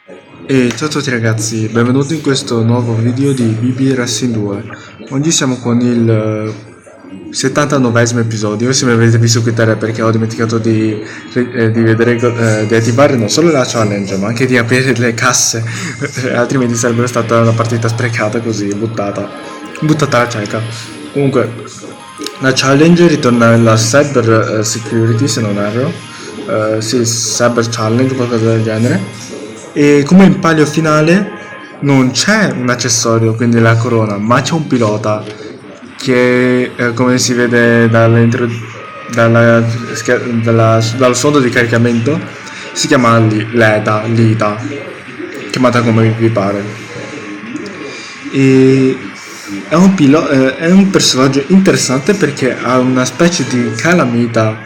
E ciao a tutti ragazzi, benvenuti in questo nuovo video di Ep79. Oggi siamo con il 79esimo episodio. Se mi avete visto quittare perché ho dimenticato di attivare non solo la challenge ma anche di aprire le casse, altrimenti sarebbe stata una partita sprecata così, buttata alla cieca. Comunque, la challenge ritorna nella cyber security, se non erro. Sì, cyber challenge, qualcosa del genere. E come in palio finale non c'è un accessorio, quindi la corona, ma c'è un pilota che, come si vede dal suono di caricamento, si chiama Lida, chiamata come vi pare. E è un personaggio interessante perché ha una specie di calamita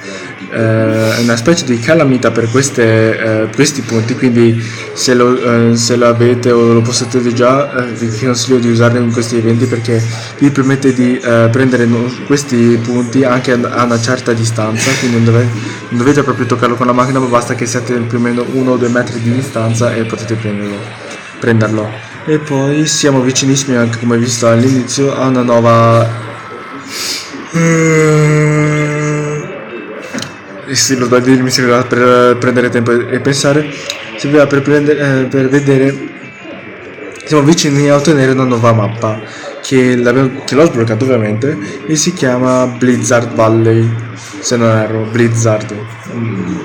per questi punti, quindi se lo avete o lo possedete già, vi consiglio di usarlo in questi eventi perché vi permette di prendere questi punti anche a una certa distanza, quindi non dovete proprio toccarlo con la macchina, ma basta che siate più o meno 1 o 2 metri di distanza e potete prenderlo. E poi siamo vicinissimi, anche come visto all'inizio, a una nuova sì, lo sbaglio mi serviva per prendere tempo e pensare, serviva per vedere. Siamo vicini a ottenere una nuova mappa che l'ho sbloccato ovviamente e si chiama Blizzard Valley, se non erro, Blizzard.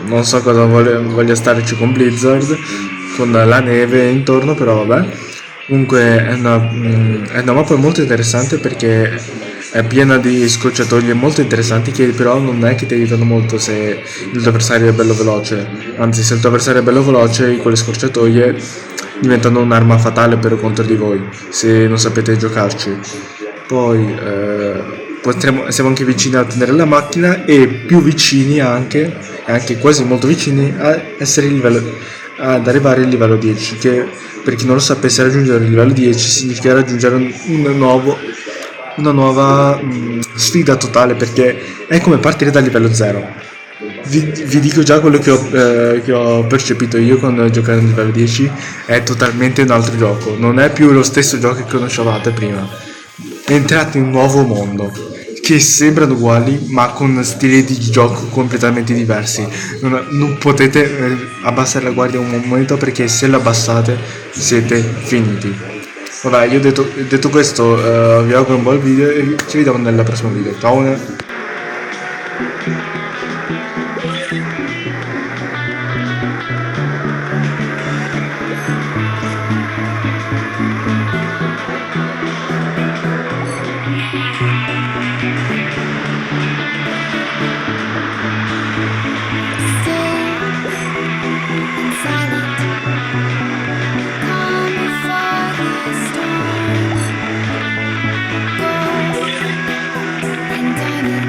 Non so cosa voglia starci con Blizzard, con la neve intorno, però vabbè. Comunque è una mappa molto interessante perché è piena di scorciatoie molto interessanti che però non è che ti aiutano molto se il tuo avversario è bello veloce. Anzi, se il tuo avversario è bello veloce, quelle scorciatoie diventano un'arma fatale per contro di voi se non sapete giocarci. Poi siamo anche vicini a ottenere la macchina e più vicini anche quasi molto vicini ad arrivare al livello 10, che per chi non lo sapesse raggiungere il livello 10 significa raggiungere una nuova sfida totale, perché è come partire dal livello 0. Vi dico già quello che ho percepito io quando giocare nel livello 10, è totalmente un altro gioco, non è più lo stesso gioco che conoscevate prima, entrate in un nuovo mondo che sembrano uguali ma con stili di gioco completamente diversi. Non potete abbassare la guardia un momento, perché se la abbassate siete finiti. Vabbè, io detto questo, vi auguro un buon video e ci vediamo nel prossimo video. Ciao! Diamond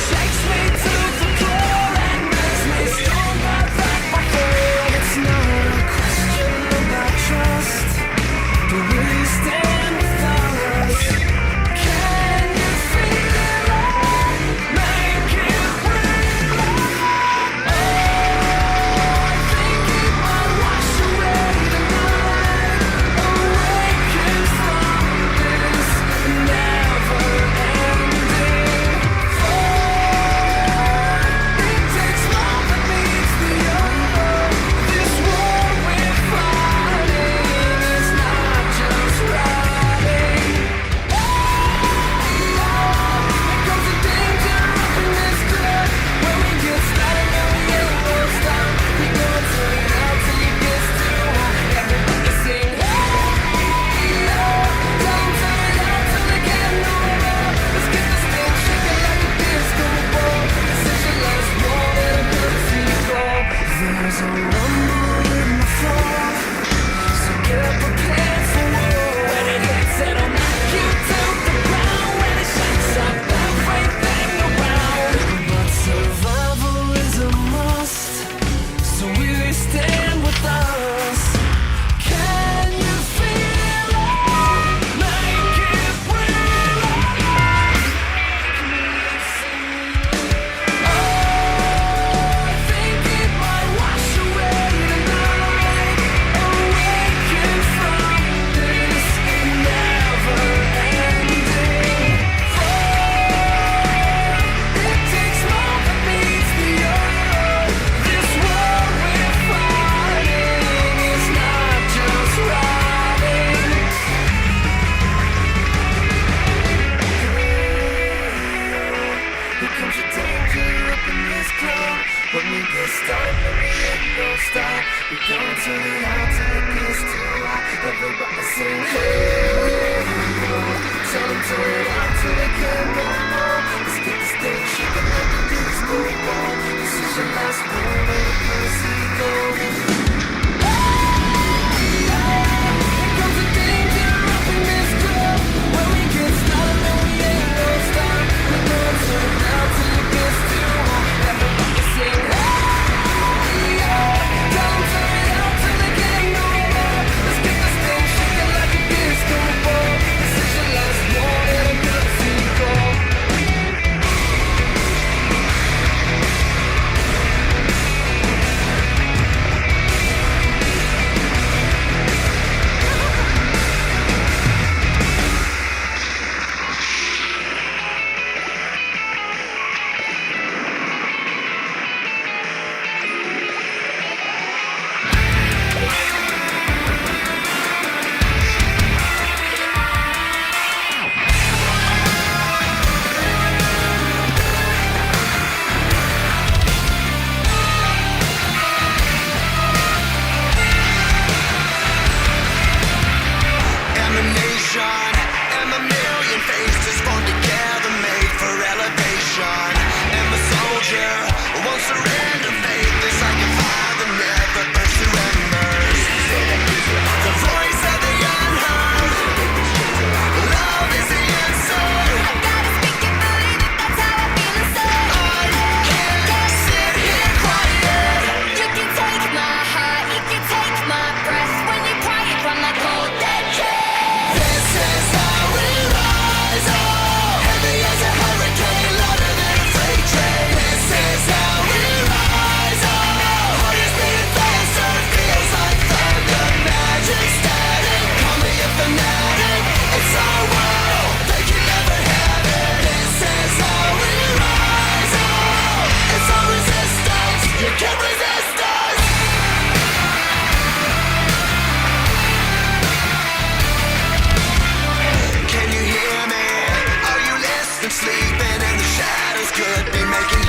Shakes me to the There's a rumble in the floor, so get prepared for war. When it hits, it'll knock you to the ground. When it shakes up everything around. But survival is a must, so will you stand with us? Can you feel it? Make it real. Oh, I think it might wash away tonight. Awaken from this never-ending fall. It takes more than meets the earth. This war we're fighting is not just riding. Here comes the danger up in this club. When we get started, then we ain't gon' stop. We gon' turn it on till it gets too hot. Everybody sing, hey, tell them turn it on till they can't no more. Let's get this thing shaking like a disco ball. This is your last word, let the pussy go. Here comes the danger up in this club. When we get started, then we ain't gon' stop. We gon' turn it down till it gets too hot. Everybody sing, hey, tell them turn it on till they can't no more. Let's get this thing shaking like a disco ball. This is your last word, let the pussy go. Emanation and a million faces formed together, made for elevation. And the soldier won't surrender faith. It's like a fire that never burns to embers. The voice of the unheard. Love is the answer. I gotta speak it, believe it, that's how I feel inside. I can't sit here quiet. You can take my heart, you can take my breath. When you're quiet from that cold dead chest. This is how we rise up. Heavy as a hurricane, louder than a freight train. This is how we rise up. Heart is beating faster, feels like thunder. Magic static, call me a fanatic. It's our world, they can never have it. This is how we rise up. It's our resistance, you can't resist us. Can you hear me? Are you listening? Sleeping in the shadows could be making